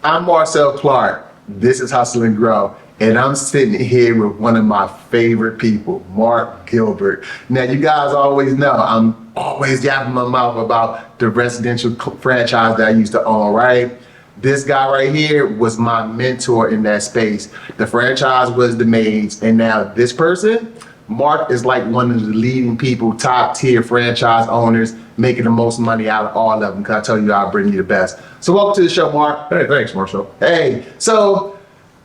I'm Marcel Clark. This is Hustle and Grow. And I'm sitting here with one of my favorite people, Mark Gilbert. Now, you guys always know I'm always yapping my mouth about the residential franchise that I used to own, right? This guy right here was my mentor in that space. The franchise was the Maids, and now this person, Mark, is like one of the leading people, top tier franchise owners, making the most money out of all of them, because I tell you, I'll bring you the best. So welcome to the show, Mark. Hey, thanks, Marcel. Hey, so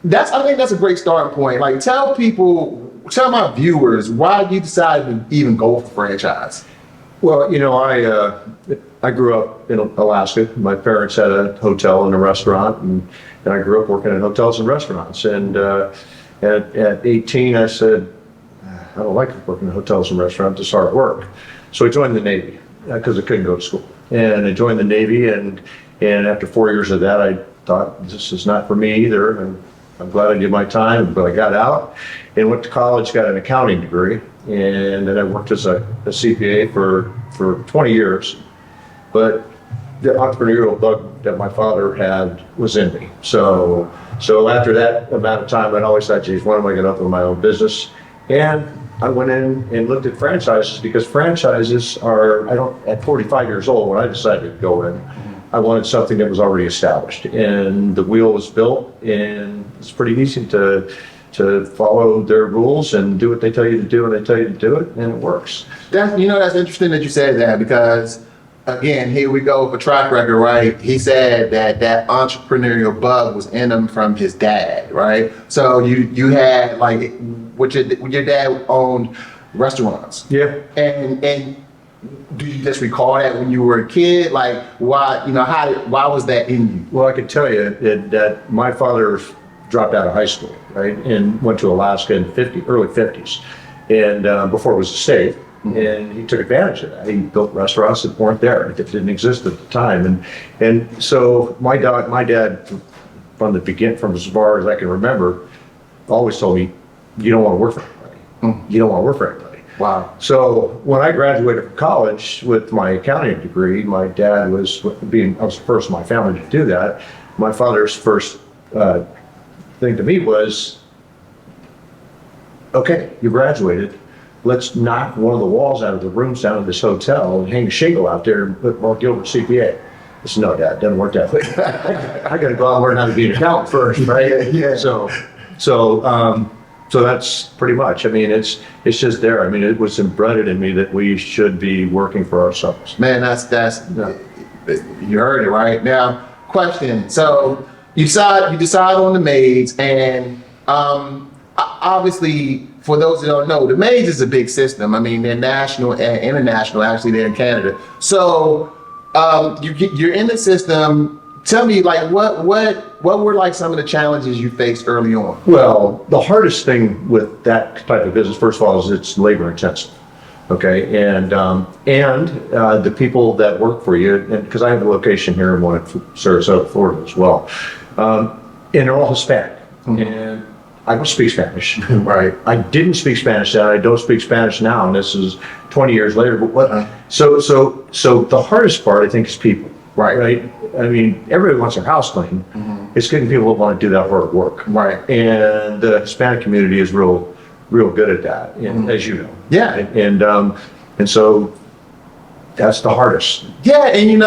I think that's a great starting point. Like, tell my viewers why you decided to even go for franchise. Well, you know, I grew up in Alaska. My parents had a hotel and a restaurant, and I grew up working in hotels and restaurants. And at 18, I said, I don't like working in hotels and restaurants. It's hard work. So I joined the Navy because I couldn't go to school. And I joined the Navy, and after 4 years of that, I thought, this is not for me either. And I'm glad I did my time, but I got out and went to college, got an accounting degree, and then I worked as a CPA for 20 years. But the entrepreneurial bug that my father had was in me. So after that amount of time, I'd always thought, geez, when am I going to open my own business? And I went in and looked at franchises, because franchises are, at 45 years old, when I decided to go in, I wanted something that was already established, and the wheel was built, and it's pretty easy to follow their rules and do what they tell you to do, and they tell you to do it, and it works. That's interesting that you said that, because again, here we go with a track record, right? He said that entrepreneurial bug was in him from his dad, right? So you had like, your dad owned restaurants. Yeah. And do you just recall that when you were a kid? Like, why was that in you? Well, I can tell you that my father dropped out of high school, right, and went to Alaska in early 50s, and before it was a state, and he took advantage of that. He built restaurants that weren't there, that didn't exist at the time, and so my dad, from as far as I can remember, always told me, you don't want to work for anybody. You don't want to work for anybody. Wow. So when I graduated from college with my accounting degree, my dad I was the first in my family to do that. My father's first thing to me was, okay, you graduated. Let's knock one of the walls out of the rooms down at this hotel and hang a shingle out there and put Mark Gilbert CPA. I said, no, Dad, it doesn't work that way. I got to go out and learn how to be an accountant first, right? Yeah. So that's pretty much. I mean, it's just there. I mean, it was embedded in me that we should be working for ourselves. Man, you heard it right. Now, question. So you decide on the Maids, and obviously, for those that don't know, the Maids is a big system. I mean, they're national and international. Actually, they're in Canada. So you're in the system. Tell me, like, what were like some of the challenges you faced early on? Well, the hardest thing with that type of business, first of all, is it's labor intensive. Okay, and the people that work for you, because I have a location here in Sarasota, Florida as well, and they're all Hispanic, and I don't speak Spanish. Right. I didn't speak Spanish then. I don't speak Spanish now, and this is 20 years later. But what? So the hardest part, I think, is people. Right. I mean, everybody wants their house clean. It's getting people that want to do that hard work. Right. And the Hispanic community is real good at that, as you know. Yeah. And so that's the hardest. Yeah, and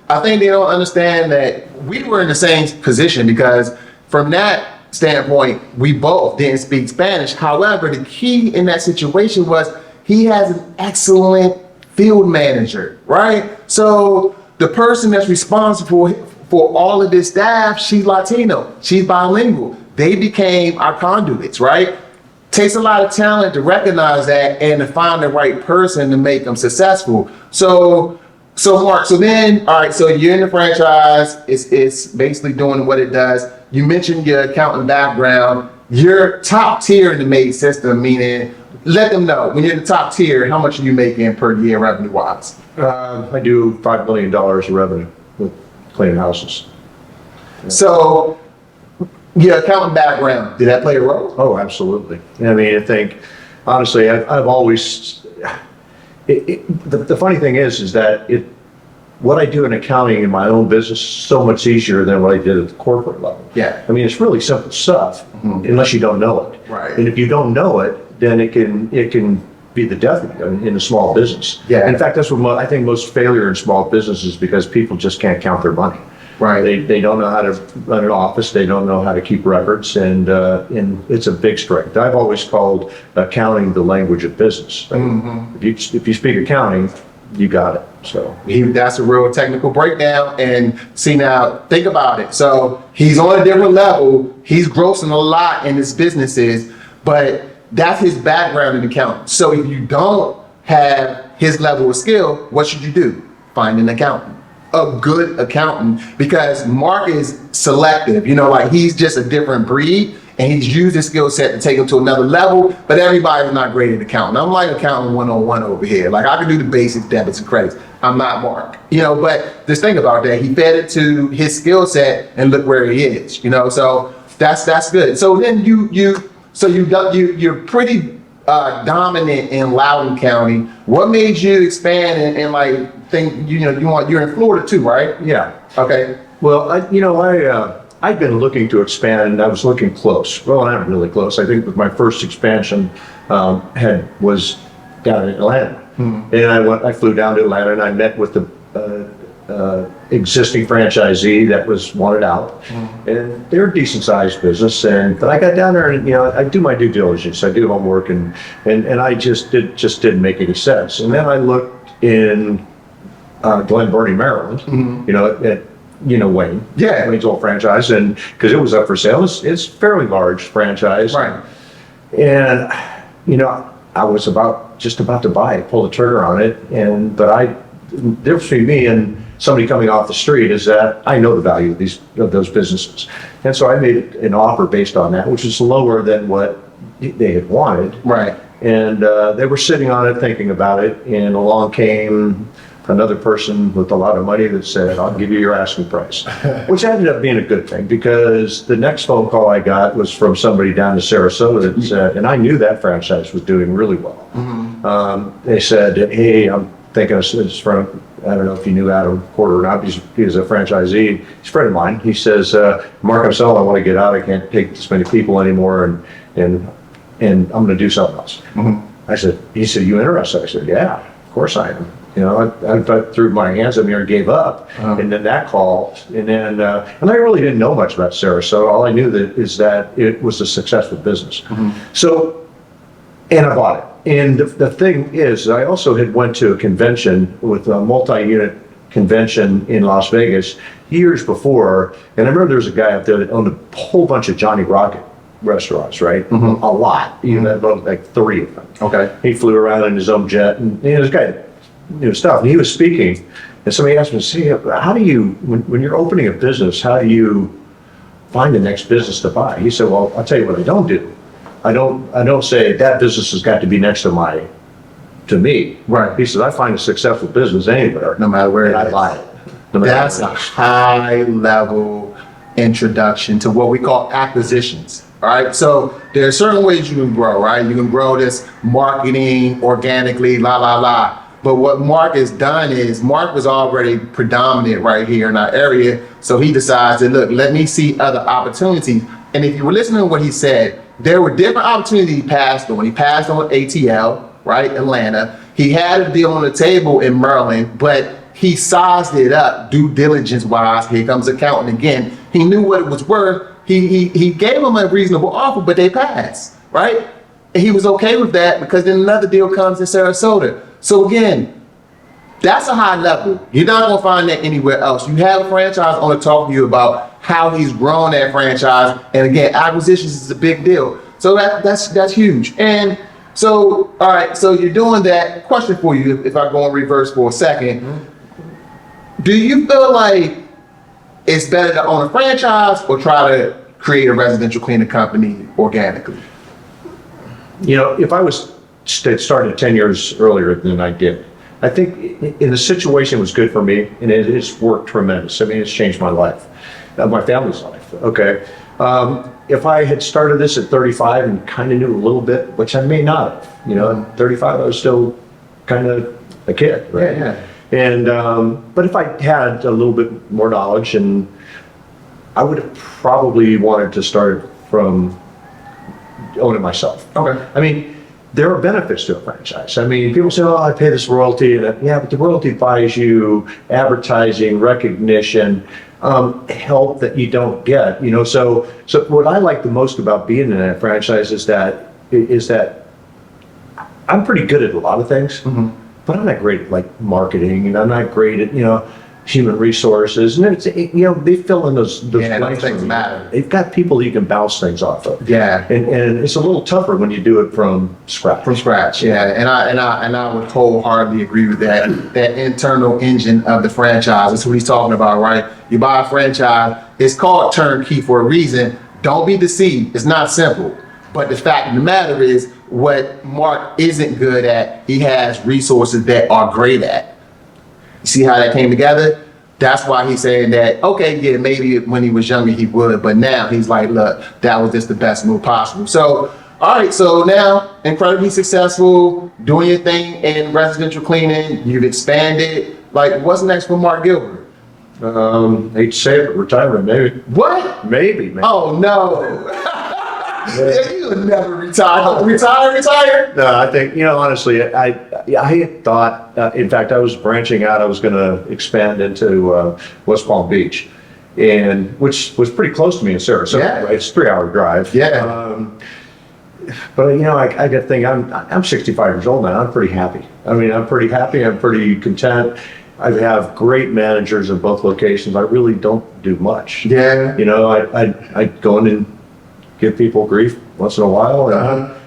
I think they don't understand that we were in the same position, because from that standpoint, we both didn't speak Spanish. However, the key in that situation was he has an excellent field manager, right? So the person that's responsible for all of this staff, she's Latino, she's bilingual. They became our conduits, right? Takes a lot of talent to recognize that and to find the right person to make them successful. So Mark, so you're in the franchise, it's basically doing what it does. You mentioned your accounting background. You're top tier in the Maids system, meaning let them know, when you're in the top tier, how much are you making per year revenue wise? I do $5 million of revenue with cleaning houses. So your accounting background, did that play a role? Oh, absolutely. I mean, I think, honestly, I've always, the funny thing is that what I do in accounting in my own business is so much easier than what I did at the corporate level. Yeah. I mean, it's really simple stuff unless you don't know it. Right. And if you don't know it, then it can be the death of you in a small business. Yeah. In fact, that's what I think most failure in small business is, because people just can't count their money. Right. They don't know how to run an office. They don't know how to keep records, and it's a big strength. I've always called accounting the language of business. If you speak accounting, you got it. So That's a real technical breakdown. And see, now think about it. So he's on a different level. He's grossing a lot in his businesses, but that's his background in accounting. So if you don't have his level of skill, what should you do? Find an accountant, a good accountant, because Mark is selective. Like he's just a different breed, and he's used his skill set to take him to another level. But everybody's not great at accounting. I'm like accounting 101 over here. Like I can do the basic debits and credits. I'm not Mark. But just think about that. He fed it to his skill set, and look where he is. So that's good. So then you're pretty dominant in Loudoun County. What made you expand and like think you're in Florida too, right? yeah. Okay. Well, I've been looking to expand, and I was looking close. Well, not really close. I think my first expansion was down in Atlanta, and I flew down to Atlanta, and I met with the existing franchisee that was wanted out, and they're a decent sized business. But I got down there, and I do my due diligence, I do homework, and I just didn't make any sense. And then I looked in Glen Burnie, Maryland, at Wayne. Yeah. Wayne's old franchise, and because it was up for sale, it's fairly large franchise. Right. And I was just about to buy it, pull the trigger on it, but the difference between me and somebody coming off the street is that I know the value of those businesses, and so I made an offer based on that, which is lower than what they had wanted. Right. And they were sitting on it, thinking about it, and along came another person with a lot of money that said, "I'll give you your asking price," which ended up being a good thing, because the next phone call I got was from somebody down to Sarasota that said, and I knew that franchise was doing really well. They said, "Hey, I'm thinking of this from," I don't know if you knew Adam Porter or not. He's a franchisee. He's a friend of mine. He says, "Mark, Marcel, I want to get out. I can't take this many people anymore, and I'm going to do something else." He said, "You interested?" I said, "Yeah, of course I am." I threw my hands up here and gave up. And then that call, and I really didn't know much about Sarasota. All I knew is that it was a successful business. So, and I bought it. And the thing is, I also had went to a convention with a multi-unit convention in Las Vegas years before, and I remember there was a guy up there that owned a whole bunch of Johnny Rocket restaurants, right? A lot. Even like 3 of them. Okay. He flew around in his own jet, and this guy knew stuff. And he was speaking, and somebody asked me, "See, how do you, when you're opening a business, how do you find the next business to buy?" He said, "Well, I'll tell you what I don't do. I don't say that business has got to be next to me." Right. He says, "I find a successful business anywhere, No matter where and it I is. buy it." No matter That's a where it is. high level introduction to what we call acquisitions. All right. So there are certain ways you can grow, right? You can grow this marketing organically, la, la, la. But what Mark has done is Mark was already predominant right here in our area. So he decides that, look, let me see other opportunities. And if you were listening to what he said, there were different opportunities he passed on. He passed on ATL, right? Atlanta. He had a deal on the table in Maryland, but he sized it up due diligence wise. Here comes accounting again. He knew what it was worth. He gave them a reasonable offer, but they passed, right? And he was okay with that, because then another deal comes in Sarasota. So again, that's a high level. You're not gonna find that anywhere else. You have a franchise owner talk to you about how he's grown that franchise, and again, acquisitions is a big deal. So that's huge. And so, all right, so you're doing that. Question for you, if I go in reverse for a second, do you feel like it's better to own a franchise or try to create a residential cleaning company organically? If I was started 10 years earlier than I did, I think in the situation was good for me, and it has worked tremendous. I mean, it's changed my life, my family's life. Okay. If I had started this at 35 and kind of knew a little bit, which I may not have, at 35, I was still kind of a kid, right? Yeah. And, but if I had a little bit more knowledge, and I would have probably wanted to start from owning myself. Okay. I mean, there are benefits to a franchise. I mean, people say, oh, I pay this royalty. And yeah, but the royalty buys you advertising, recognition, help that you don't get, you know. So what I like the most about being in a franchise is that I'm pretty good at a lot of things, but I'm not great at like marketing, and I'm not great at, you know, human resources. And it's, you know, they fill in those Yeah, those blanks. things matter. They've got people you can bounce things off of. Yeah. And it's a little tougher when you do it from scratch. From scratch, yeah, and I would wholeheartedly agree with that. That internal engine of the franchise, that's what he's talking about, right? You buy a franchise, it's called turnkey for a reason. Don't be deceived, it's not simple. But the fact of the matter is, what Mark isn't good at, he has resources that are great at. You see how that came together? That's why he's saying that, okay, yeah, maybe when he was younger he would, but now he's like, look, that was just the best move possible. So, all right, so now, incredibly successful, doing your thing in residential cleaning, you've expanded. Like, what's next for Mark Gilbert? Hate to say it, but retirement, maybe. What? Maybe. Oh, no. Yeah, you'll never retire. Retire? No, I think, you know, honestly, I had thought, in fact, I was branching out, I was going to expand into West Palm Beach, and which was pretty close to me in Sarasota, Yeah. right? It's a 3-hour drive. Yeah. But, you know, I got to think, I'm 65 years old now, I'm pretty happy. I mean, I'm pretty happy, I'm pretty content. I have great managers in both locations. I really don't do much. Yeah. You know, I go in and give people grief once in a while,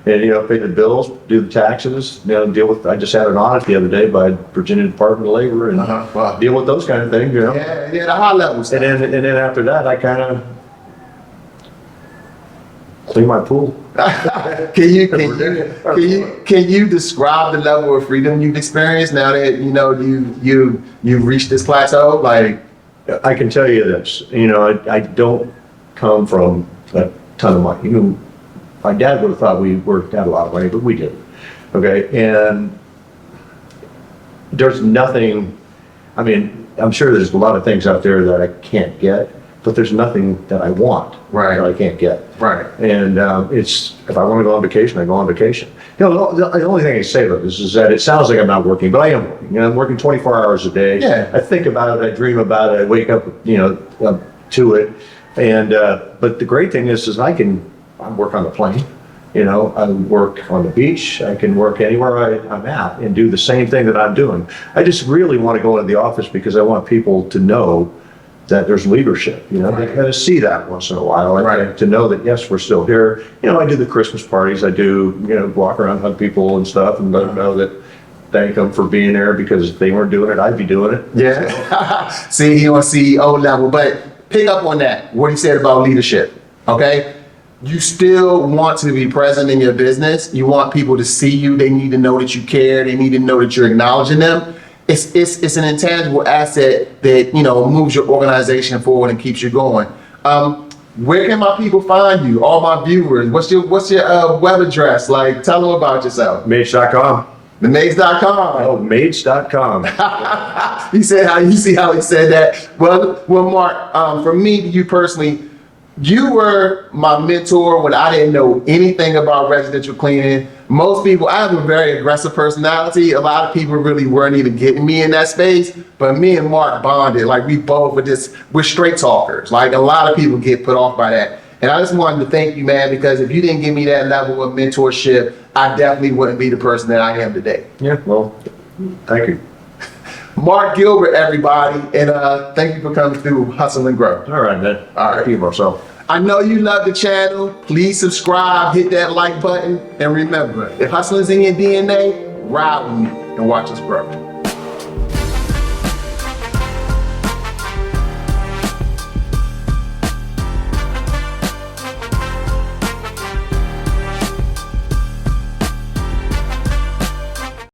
and you know, pay the bills, do the taxes, you know, deal with. I just had an audit the other day by Virginia Department of Labor, and Wow. deal with those kind of things, you know. Yeah, the high level stuff. And then after that, I kind of clean my pool. Can you describe the level of freedom you've experienced now that you know you've reached this plateau? Like, I can tell you this, you know, I don't come from a ton of money. You know, my dad would have thought we had a lot of money, but we didn't. Okay, and there's nothing. I mean, I'm sure there's a lot of things out there that I can't get, but there's nothing that I want that I can't get. right. And it's, if I want to go on vacation, I go on vacation. You know, the only thing I say about this is that it sounds like I'm not working, but I am working. You know, I'm working 24 hours a day. Yeah. I think about it, I dream about it, I wake up, you know, to it. And, but the great thing is I work on the plane, you know, I work on the beach, I can work anywhere I'm at and do the same thing that I'm doing. I just really want to go into the office because I want people to know that there's leadership, you know, they gotta see that once in a while, and to know that, yes, we're still here. You know, I do the Christmas parties, I do, you know, walk around, hug people and stuff, and let them know that, thank them for being there, because if they weren't doing it, I'd be doing it. Yeah. See, he on CEO level, but pick up on that, what he said about leadership, okay? You still want to be present in your business. You want people to see you. They need to know that you care. They need to know that you're acknowledging them. It's an intangible asset that, you know, moves your organization forward and keeps you going. Where can my people find you? All my viewers. What's your web address? Like, tell them about yourself. Maids.com. The Maids.com. Oh, Maids.com. You see how he said that? Well, Mark, for me, you personally, you were my mentor when I didn't know anything about residential cleaning. Most people, I have a very aggressive personality. A lot of people really weren't even getting me in that space, but me and Mark bonded. Like, we both we're straight talkers. Like, a lot of people get put off by that. And I just wanted to thank you, man, because if you didn't give me that level of mentorship, I definitely wouldn't be the person that I am today. Yeah, well, thank you. Mark Gilbert, everybody, and thank you for coming through Hustle and Grow. All right, man. All right. Thank you, Marcel. I know you love the channel. Please subscribe, hit that like button, and remember, if hustling's in your DNA, ride with me and watch us grow.